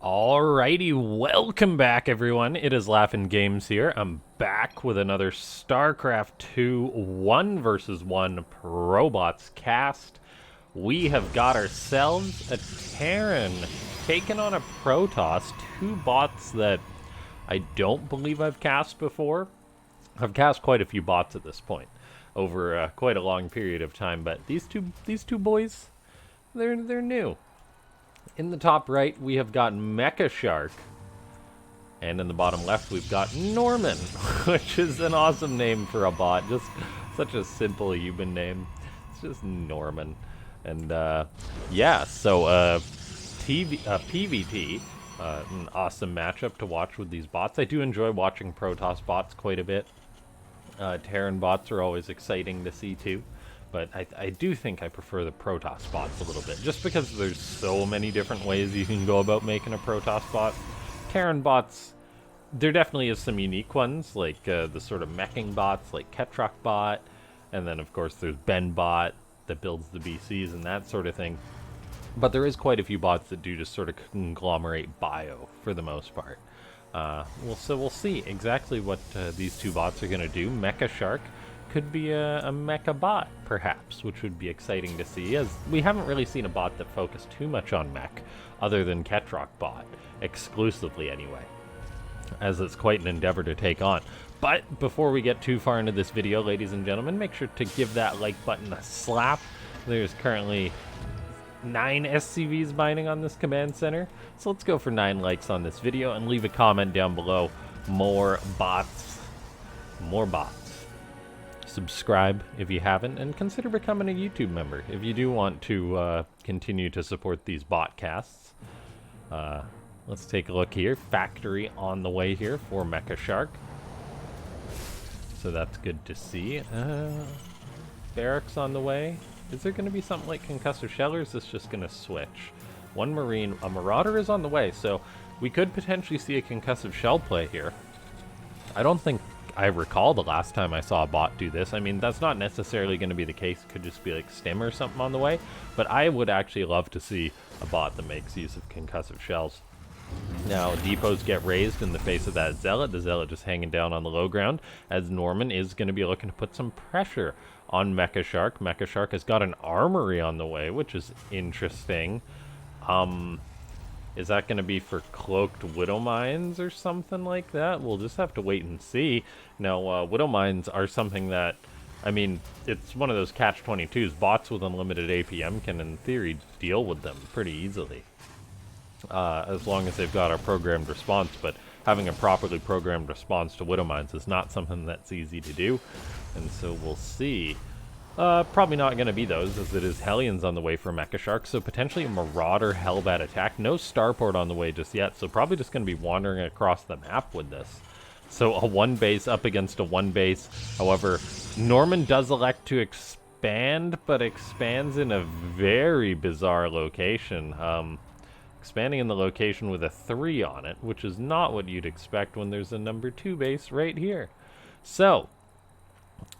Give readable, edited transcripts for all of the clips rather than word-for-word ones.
Alrighty, welcome back everyone. It is LaughNgamez here. I'm back with another Starcraft 2 1 versus 1 Probots cast. We have got ourselves a Terran taking on a Protoss, two bots that I don't believe I've cast before. I've cast quite a few bots at this point over quite a long period of time, but these two boys, they're new. In the top right, we have got MechaShark. And in the bottom left, we've got Norman, which is an awesome name for a bot. Just such a simple human name. It's just Norman. And, yeah, so, PvP, an awesome matchup to watch with these bots. I do enjoy watching Protoss bots quite a bit. Terran bots are always exciting to see, too. But I do think I prefer the Protoss bots a little bit, just because there's so many different ways you can go about making a Protoss bot. Terran bots, there definitely is some unique ones, like the sort of meching bots, like Ketrok bot, and then of course there's Ben bot that builds the BCs and that sort of thing. But there is quite a few bots that do just sort of conglomerate bio for the most part. We'll see exactly what these two bots are going to do. MechaShark could be a mecha bot, perhaps, which would be exciting to see, as we haven't really seen a bot that focused too much on mech, other than Ketrok bot, exclusively anyway, as it's quite an endeavor to take on. But before we get too far into this video, ladies and gentlemen, make sure to give that like button a slap. There's currently 9 SCVs mining on this command center, so let's go for 9 likes on this video, and leave a comment down below. More bots. Subscribe if you haven't, and consider becoming a YouTube member if you do want to continue to support these bot casts. Let's take a look here. Factory on the way here for MechaShark, so that's good to see. Barracks on the way. Is there going to be something like concussive shell, or is this just going to switch? One Marine, a Marauder is on the way, so we could potentially see a concussive shell play here. I don't think I recall the last time I saw a bot do this. I mean, that's not necessarily going to be the case. It could just be like Stim or something on the way. But I would actually love to see a bot that makes use of concussive shells. Now, depots get raised in the face of that Zealot. The Zealot just hanging down on the low ground, as Norman is going to be looking to put some pressure on MechaShark. MechaShark has got an armory on the way, which is interesting. Is that going to be for cloaked Widow Mines or something like that? We'll just have to wait and see. Now, Widow Mines are something that, I mean, it's one of those catch-22s. Bots with unlimited APM can, in theory, deal with them pretty easily, as long as they've got a programmed response. But having a properly programmed response to Widow Mines is not something that's easy to do, and so we'll see. Probably not going to be those, as it is Hellions on the way for MechaShark, so potentially a Marauder Hellbat attack. No starport on the way just yet, so probably just going to be wandering across the map with this. So a 1 base up against a 1 base. However, Norman does elect to expand, but expands in a very bizarre location. Expanding in the location with a 3 on it, which is not what you'd expect when there's a number 2 base right here. So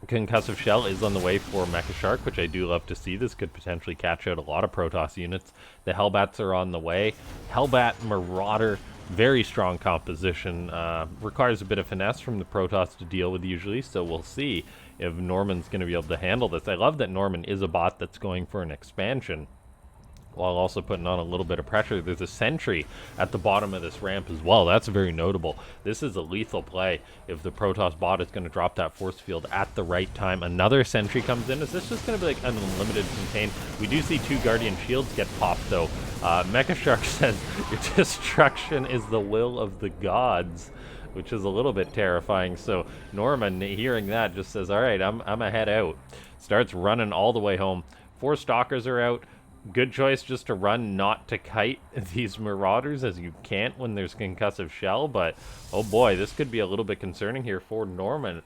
concussive shell is on the way for MechaShark, which I do love to see. This could potentially catch out a lot of Protoss units. The Hellbats are on the way. Hellbat, Marauder, very strong composition. Requires a bit of finesse from the Protoss to deal with usually, so we'll see if Norman's going to be able to handle this. I love that Norman is a bot that's going for an expansion, while also putting on a little bit of pressure. There's a sentry at the bottom of this ramp as well. That's very notable. This is a lethal play if the Protoss bot is going to drop that force field at the right time. Another sentry comes in. Is this just going to be like an unlimited contain? We do see 2 Guardian Shields get popped, though. MechaShark says, your destruction is the will of the gods, which is a little bit terrifying. So Norman, hearing that, just says, all right, I'm a head out. Starts running all the way home. 4 Stalkers are out. Good choice just to run, not to kite these Marauders, as you can't when there's concussive shell. But oh boy, this could be a little bit concerning here for Norman,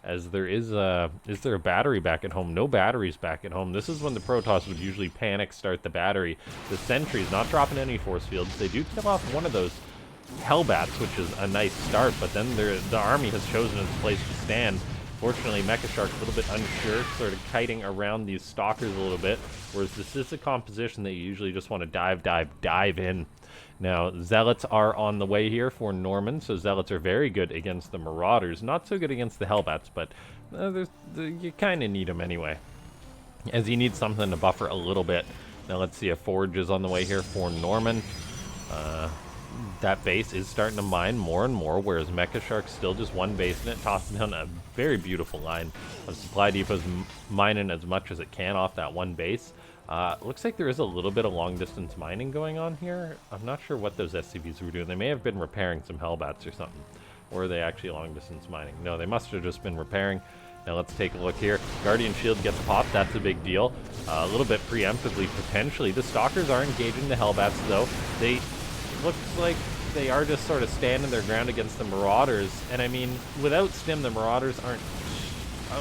as there is there a battery back at home? No batteries back at home. This is when the Protoss would usually panic start the battery. The sentry's not dropping any force fields. They do kill off one of those Hellbats, which is a nice start, but then the army has chosen its place to stand. Fortunately, MechaShark's a little bit unsure, sort of kiting around these Stalkers a little bit, whereas this is a composition that you usually just want to dive in. Now, Zealots are on the way here for Norman, so Zealots are very good against the Marauders. Not so good against the Hellbats, but you kind of need them anyway, as you need something to buffer a little bit. Now, let's see, a Forge is on the way here for Norman. That base is starting to mine more and more, whereas MechaShark's still just one base, and it tosses down a very beautiful line of supply depots, mining as much as it can off that one base. Looks like there is a little bit of long-distance mining going on here. I'm not sure what those SCVs were doing. They may have been repairing some Hellbats or something. Or are they actually long-distance mining? No, they must have just been repairing. Now let's take a look here. Guardian Shield gets popped. That's a big deal. A little bit preemptively, potentially. The Stalkers are engaging the Hellbats, though. Looks like they are just sort of standing their ground against the Marauders. And I mean, without Stim, the Marauders aren't...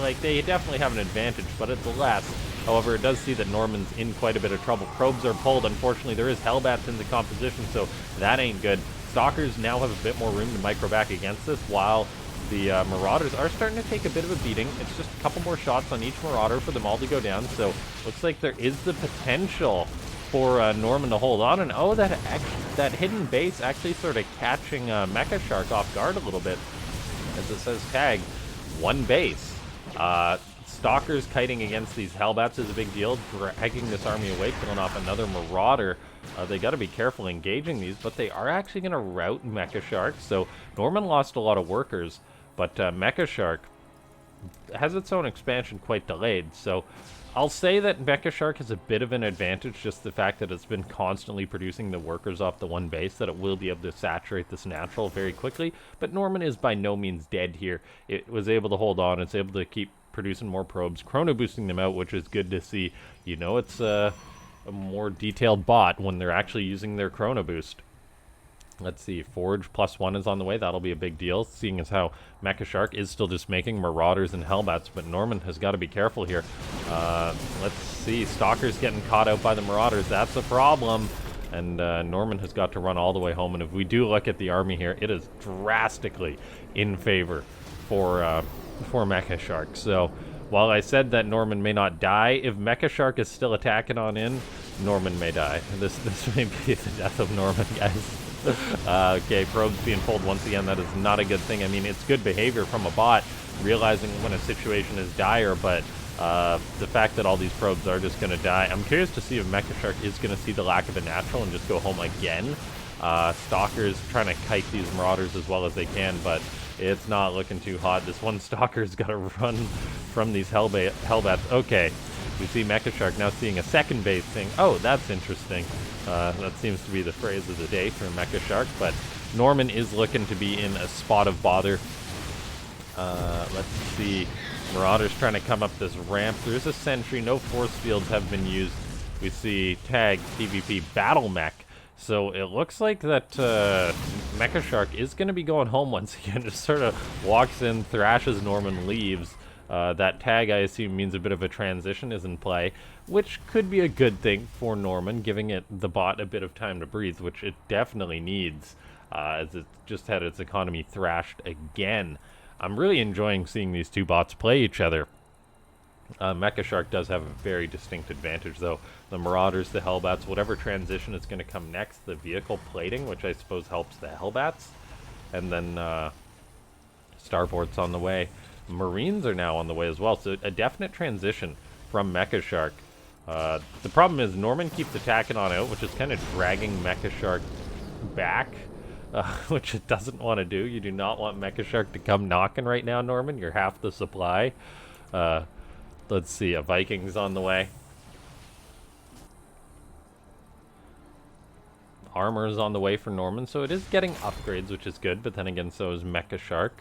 Like, they definitely have an advantage, but it's less. However, it does see that Norman's in quite a bit of trouble. Probes are pulled. Unfortunately, there is Hellbats in the composition, so that ain't good. Stalkers now have a bit more room to micro back against this, while the Marauders are starting to take a bit of a beating. It's just a couple more shots on each Marauder for them all to go down, so looks like there is the potential for Norman to hold on. And oh, that hidden base actually sort of catching MechaShark off guard a little bit, as it says tag, one base. Stalkers kiting against these Hellbats is a big deal, dragging this army away, killing off another Marauder. They got to be careful engaging these, but they are actually going to rout MechaShark. So Norman lost a lot of workers, but MechaShark has its own expansion quite delayed. So I'll say that MechaShark has a bit of an advantage, just the fact that it's been constantly producing the workers off the one base, that it will be able to saturate this natural very quickly. But Norman is by no means dead here. It was able to hold on. It's able to keep producing more probes, chrono boosting them out, which is good to see. You know, it's a more detailed bot when they're actually using their chrono boost. Let's see, Forge +1 is on the way. That'll be a big deal, seeing as how MechaShark is still just making Marauders and Hellbats, but Norman has got to be careful here. Let's see, Stalker's getting caught out by the Marauders. That's a problem, and Norman has got to run all the way home. And if we do look at the army here, it is drastically in favor for MechaShark. So while I said that Norman may not die, if MechaShark is still attacking on in, Norman may die. This may be the death of Norman, guys. Okay, probes being pulled once again. That is not a good thing. I mean, it's good behavior from a bot, realizing when a situation is dire, but the fact that all these probes are just going to die. I'm curious to see if MechaShark is going to see the lack of a natural and just go home again. Stalkers trying to kite these Marauders as well as they can, but it's not looking too hot. This one Stalker's got to run from these Hellbats. Okay, we see MechaShark now seeing a second base thing. Oh, that's interesting. That seems to be the phrase of the day for MechaShark, but Norman is looking to be in a spot of bother. Let's see. Marauders trying to come up this ramp. There's a sentry. No force fields have been used. We see tag PvP battle mech. So it looks like that MechaShark is going to be going home once again. Just sort of walks in, thrashes Norman, leaves. That tag, I assume, means a bit of a transition is in play, which could be a good thing for Norman, giving the bot a bit of time to breathe, which it definitely needs, as it just had its economy thrashed again. I'm really enjoying seeing these two bots play each other. MechaShark does have a very distinct advantage, though. The Marauders, the Hellbats, whatever transition is going to come next, the vehicle plating, which I suppose helps the Hellbats, and then Starport's on the way. Marines are now on the way as well, so a definite transition from MechaShark. The problem is Norman keeps attacking on out, which is kind of dragging MechaShark back, which it doesn't want to do. You do not want MechaShark to come knocking right now, Norman. You're half the supply. Let's see, a Viking's on the way. Armor is on the way for Norman, so it is getting upgrades, which is good, but then again, so is MechaShark.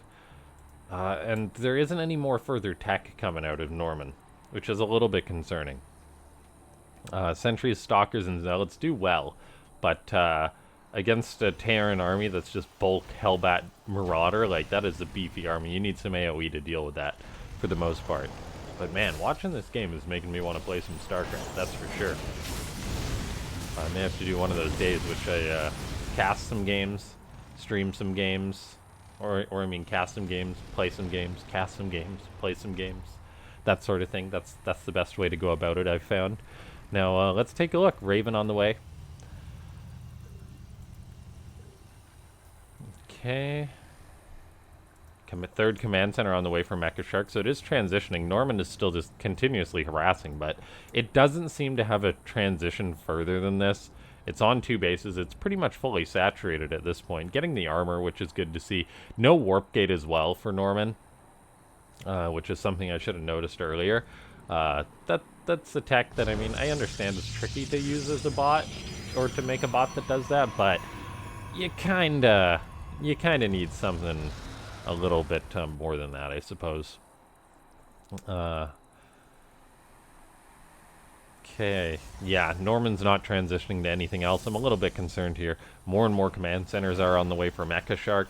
And there isn't any more further tech coming out of Norman, which is a little bit concerning. Sentries, Stalkers, and Zealots do well, but against a Terran army that's just bulk Hellbat Marauder, like, that is a beefy army. You need some AoE to deal with that, for the most part. But man, watching this game is making me want to play some Starcraft, that's for sure. I may have to do one of those days, which I cast some games, stream some games, or I mean cast some games, play some games, cast some games, play some games, that sort of thing. That's the best way to go about it, I've found. Now let's take a look. Raven on the way. Okay. Third command center on the way for MechaShark, so it is transitioning. Norman is still just continuously harassing, but it doesn't seem to have a transition further than this. It's on 2 bases. It's pretty much fully saturated at this point. Getting the armor, which is good to see. No warp gate as well for Norman, which is something I should have noticed earlier. That's a tech that, I mean, I understand it's tricky to use as a bot, or to make a bot that does that, but you kinda need something a little bit more than that, I suppose. Okay, yeah, Norman's not transitioning to anything else. I'm a little bit concerned here. More and more command centers are on the way for MechaShark.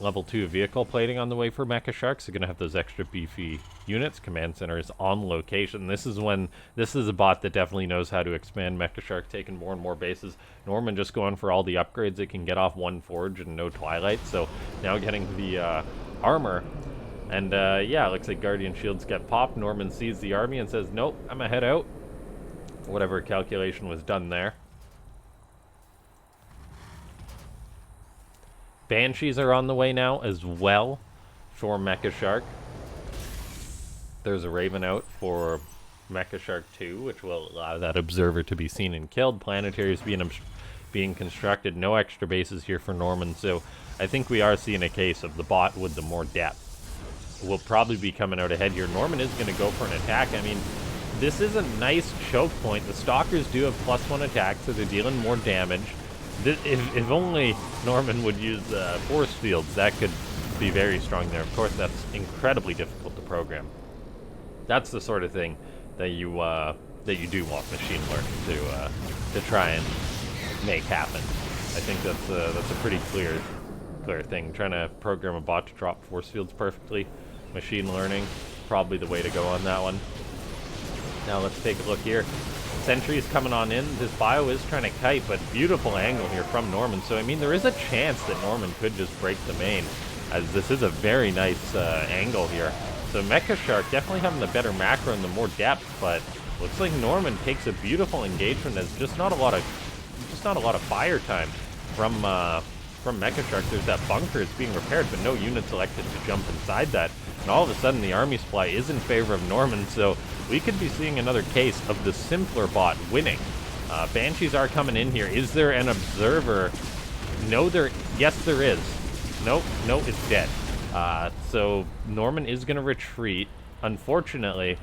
Level 2 vehicle plating on the way for MechaShark, so you're gonna have those extra beefy units. Command centers on location. This is a bot that definitely knows how to expand MechaShark, taking more and more bases. Norman just going for all the upgrades it can get off one forge and no twilight, so now getting the armor. And yeah, looks like Guardian Shields get popped. Norman sees the army and says, nope, I'm gonna head out. Whatever calculation was done there. Banshees are on the way now as well for MechaShark. There's a Raven out for MechaShark 2, which will allow that observer to be seen and killed. Planetaries being constructed. No extra bases here for Norman, so I think we are seeing a case of the bot with the more depth. Will probably be coming out ahead here. Norman is going to go for an attack. I mean, this is a nice choke point. The Stalkers do have +1 attack, so they're dealing more damage. If only Norman would use force fields, that could be very strong there. Of course, that's incredibly difficult to program. That's the sort of thing that you do want machine learning to try and make happen. I think that's a pretty clear thing. Trying to program a bot to drop force fields perfectly, machine learning, probably the way to go on that one. Now let's take a look here. Sentries coming on in. This bio is trying to kite, but beautiful angle here from Norman. So, I mean, there is a chance that Norman could just break the main, as this is a very nice angle here. So MechaShark definitely having the better macro and the more depth, but looks like Norman takes a beautiful engagement as just not a lot of fire time from MechaShark. There's that bunker, it's being repaired, but no units elected to jump inside that. And all of a sudden, the army supply is in favor of Norman, so we could be seeing another case of the simpler bot winning. Banshees are coming in here. Is there an observer? No, yes, there is. No, it's dead. So Norman is going to retreat. Unfortunately,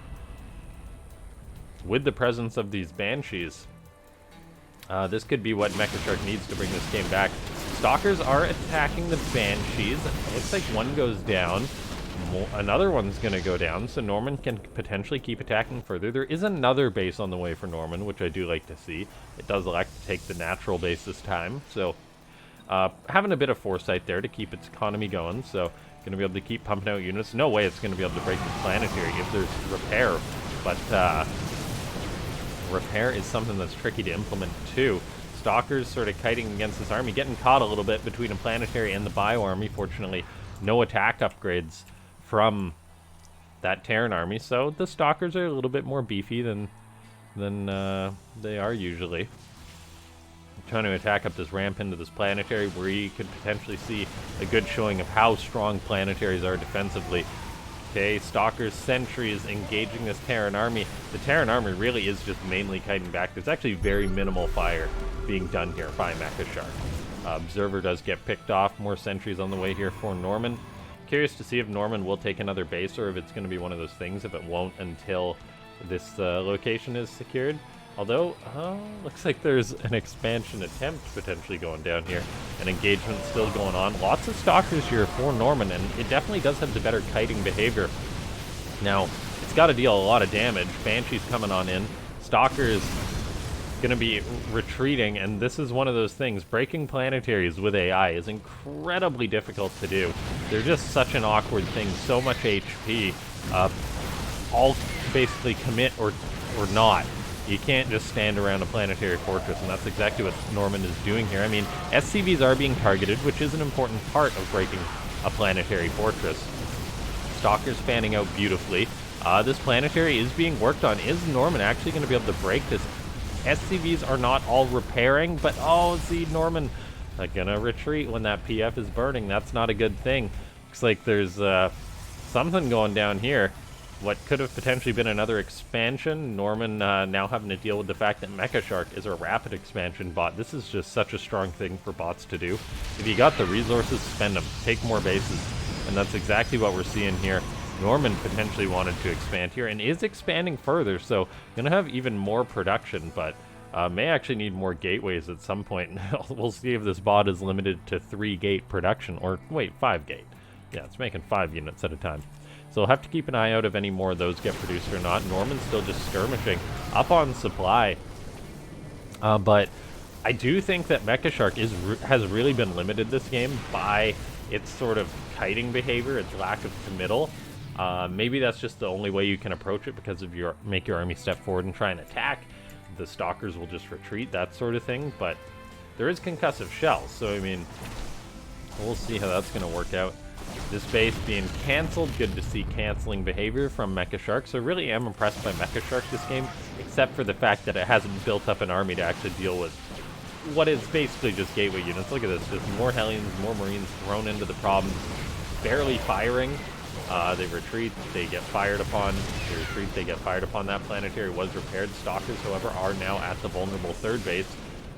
with the presence of these Banshees, this could be what MechaShark needs to bring this game back. Stalkers are attacking the Banshees. It looks like one goes down. Another one's going to go down, so Norman can potentially keep attacking further. There is another base on the way for Norman, which I do like to see. It does elect to take the natural base this time, so having a bit of foresight there to keep its economy going, so going to be able to keep pumping out units. No way it's going to be able to break the planetary if there's repair, but repair is something that's tricky to implement too. Stalkers sort of kiting against this army, getting caught a little bit between a planetary and the bio army. Fortunately, no attack upgrades from that Terran army, so the Stalkers are a little bit more beefy than they are usually. Trying to attack up this ramp into this planetary, where you could potentially see a good showing of how strong planetaries are defensively. Okay, Stalkers, Sentries engaging this Terran army. The Terran army really is just mainly kiting back. There's actually very minimal fire being done here by MechaShark. Observer does get picked off. More Sentries on the way here for Norman. Curious to see if Norman will take another base, or if it's going to be one of those things if it won't until this location is secured. Although, looks like there's an expansion attempt potentially going down here. An engagement still going on. Lots of Stalkers here for Norman, and it definitely does have the better kiting behavior. Now, it's got to deal a lot of damage. Banshee's coming on in. Stalkers going to be retreating, and this is one of those things. Breaking planetaries with AI is incredibly difficult to do. They're just such an awkward thing. So much HP. All basically commit or not. You can't just stand around a planetary fortress, and that's exactly what Norman is doing here. I mean, SCVs are being targeted, which is an important part of breaking a planetary fortress. Stalkers fanning out beautifully. This planetary is being worked on. Is Norman actually going to be able to break this? SCVs are not all repairing, but oh, see, Norman gonna retreat when that PF is burning. That's not a good thing. Looks like there's something going down here. What could have potentially been another expansion. Norman now having to deal with the fact that MechaShark is a rapid expansion bot. This is just such a strong thing for bots to do. If you got the resources, spend them. Take more bases. And that's exactly what we're seeing here. Norman potentially wanted to expand here and is expanding further, so going to have even more production, but may actually need more gateways at some point. We'll see if this bot is limited to 3 gate production, or wait, 5 gate. Yeah, it's making 5 units at a time. So we'll have to keep an eye out if any more of those get produced or not. Norman's still just skirmishing up on supply. But I do think that MechaShark has really been limited this game by its sort of kiting behavior, its lack of committal. Maybe that's just the only way you can approach it because of make your army step forward and try and attack. The stalkers will just retreat, that sort of thing. But there is concussive shells, so I mean, we'll see how that's going to work out. This base being cancelled, good to see canceling behavior from MechaShark. So I really am impressed by MechaShark this game, except for the fact that it hasn't built up an army to actually deal with what is basically just gateway units. Look at this, just more Hellions, more Marines thrown into the problem, barely firing. They retreat, they get fired upon. They retreat, they get fired upon. That planetary was repaired. Stalkers, however, are now at the vulnerable third base.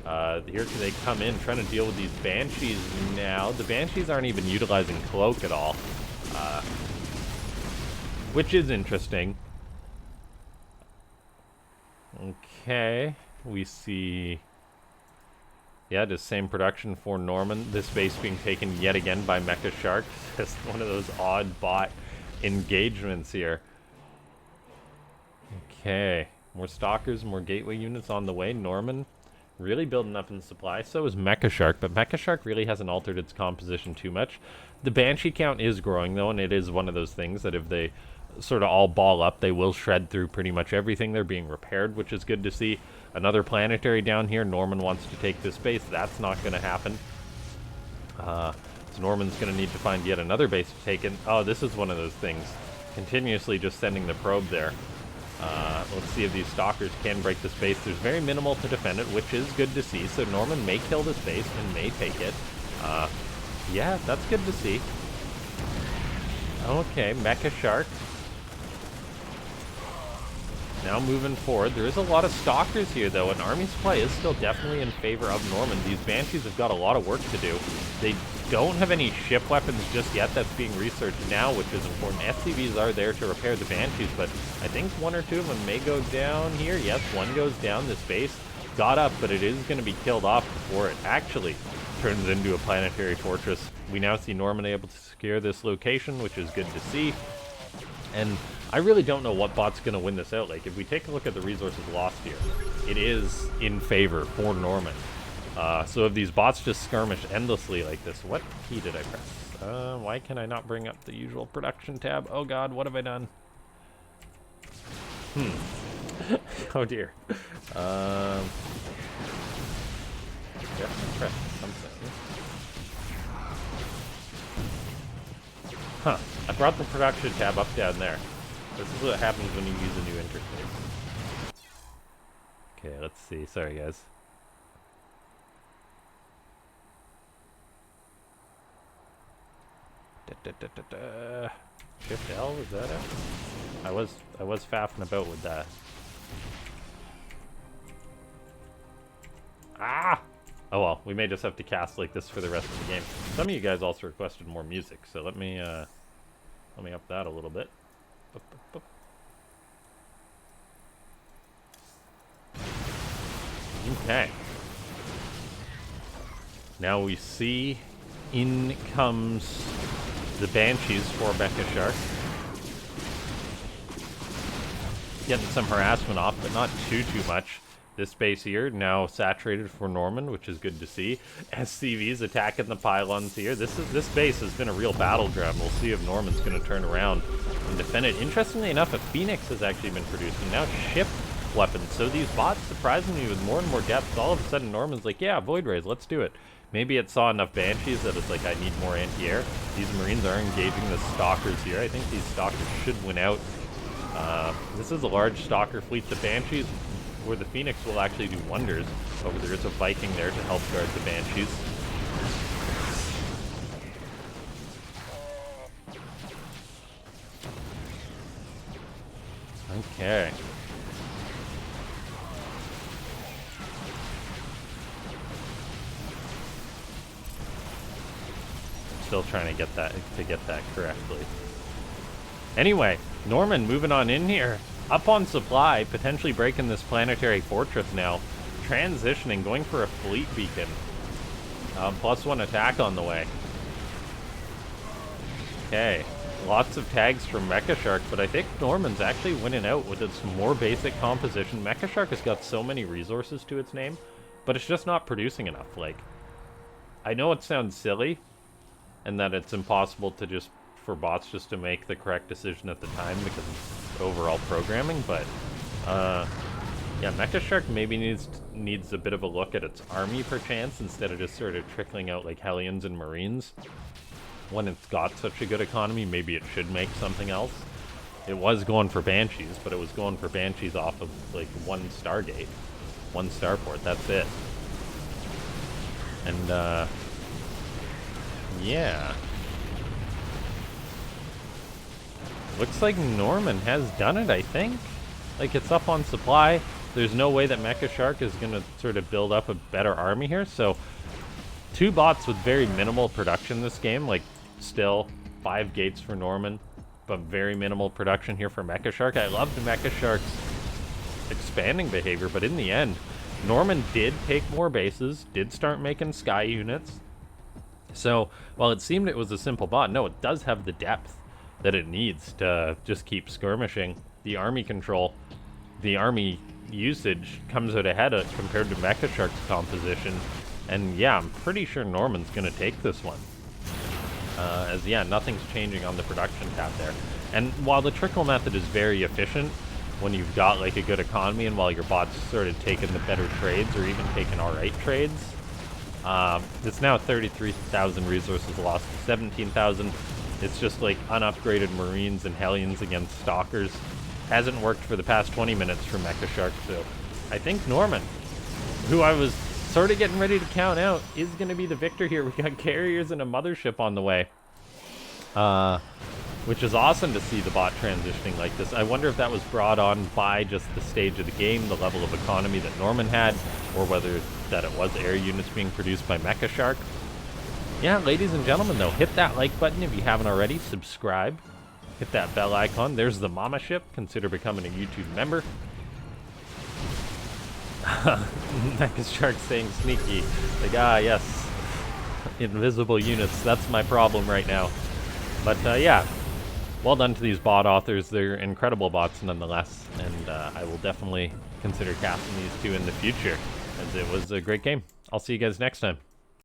Here they come in, trying to deal with these Banshees now. The Banshees aren't even utilizing Cloak at all, which is interesting. Okay, we see... Yeah, the same production for Norman. This base being taken yet again by MechaShark. Just one of those odd bot engagements here. Okay, more Stalkers, more Gateway units on the way. Norman really building up in supply. So is MechaShark, but MechaShark really hasn't altered its composition too much. The Banshee count is growing, though, and it is one of those things that if they sort of all ball up, they will shred through pretty much everything. They're being repaired, which is good to see. Another planetary down here. Norman wants to take this base. That's not going to happen. So Norman's going to need to find yet another base taken. Oh, this is one of those things. Continuously just sending the probe there. Let's see if these Stalkers can break this base. There's very minimal to defend it, which is good to see. So Norman may kill this base and may take it. Yeah, that's good to see. Okay, MechaShark. Now moving forward, there is a lot of Stalkers here, though, and army supply is still definitely in favor of Norman. These Banshees have got a lot of work to do. They don't have any ship weapons just yet. That's being researched now, which is important. SCVs are there to repair the Banshees, but I think 1 or 2 of them may go down here. Yes, 1 goes down. This base got up, but it is going to be killed off before it actually turns into a planetary fortress. We now see Norman able to secure this location, which is good to see. And I really don't know what bot's going to win this out. Like, if we take a look at the resources lost here, it is in favor for Norman. So if these bots just skirmish endlessly like this, what key did I press? Why can I not bring up the usual production tab? Oh god, what have I done? Oh dear. Definitely pressed something. Huh. I brought the production tab up down there. This is what happens when you use a new interface. Okay, let's see. Sorry, guys. Shift L, is that it? I was faffing about with that. Ah! Oh well, we may just have to cast like this for the rest of the game. Some of you guys also requested more music, so let me up that a little bit. Okay. Now we see in comes the Banshees for MechaShark. Getting some harassment off, but not too much. This base here now saturated for Norman, which is good to see. SCVs attacking the pylons here. This base has been a real battleground. We'll see if Norman's going to turn around and defend it. Interestingly enough, a Phoenix has actually been produced, and now ship weapons. So these bots, surprisingly, with more and more depth, all of a sudden Norman's like, yeah, Void Rays, let's do it. Maybe it saw enough Banshees that it's like, I need more anti-air. These Marines are engaging the Stalkers here. I think these Stalkers should win out. This is a large Stalker fleet. The Banshees, where the Phoenix will actually do wonders. Oh, there is a Viking there to help guard the Banshees. Okay. Still trying to get that correctly. Anyway, Norman moving on in here. Up on supply, potentially breaking this planetary fortress now. Transitioning, going for a fleet beacon. +1 attack on the way. Okay, lots of tags from MechaShark, but I think Norman's actually winning out with its more basic composition. MechaShark has got so many resources to its name, but it's just not producing enough. Like, I know it sounds silly, and that it's impossible to just, for bots just to make the correct decision at the time because it's overall programming, but, yeah, MechaShark maybe needs a bit of a look at its army, perchance, instead of just sort of trickling out like Hellions and Marines. When it's got such a good economy, maybe it should make something else. It was going for Banshees, but it was going for Banshees off of, like, one Stargate. One starport, that's it. And, yeah. Looks like Norman has done it, I think. Like, it's up on supply. There's no way that MechaShark is going to sort of build up a better army here, so 2 bots with very minimal production this game. Like, still 5 gates for Norman, but very minimal production here for MechaShark. I love the MechaShark's expanding behavior, but in the end, Norman did take more bases, did start making sky units. So, while it seemed it was a simple bot, no, it does have the depth that it needs to just keep skirmishing. The army control, the army usage comes out ahead compared to MechaShark's composition. And yeah, I'm pretty sure Norman's going to take this one. As yeah, nothing's changing on the production tab there. And while the trickle method is very efficient when you've got like a good economy and while your bot's sort of taking the better trades or even taking alright trades, it's now 33,000 resources lost to 17,000. It's just like unupgraded Marines and Hellions against Stalkers. Hasn't worked for the past 20 minutes for MechaShark, so I think Norman, who I was sort of getting ready to count out, is going to be the victor here. We got carriers and a mothership on the way. Which is awesome to see the bot transitioning like this. I wonder if that was brought on by just the stage of the game, the level of economy that Norman had, or whether that it was air units being produced by MechaShark. Yeah, ladies and gentlemen, though, hit that like button if you haven't already. Subscribe. Hit that bell icon. There's the mama ship. Consider becoming a YouTube member. MechaShark saying sneaky. Like, ah, yes. Invisible units. That's my problem right now. But, yeah. Well done to these bot authors. They're incredible bots nonetheless. And I will definitely consider casting these two in the future, as it was a great game. I'll see you guys next time.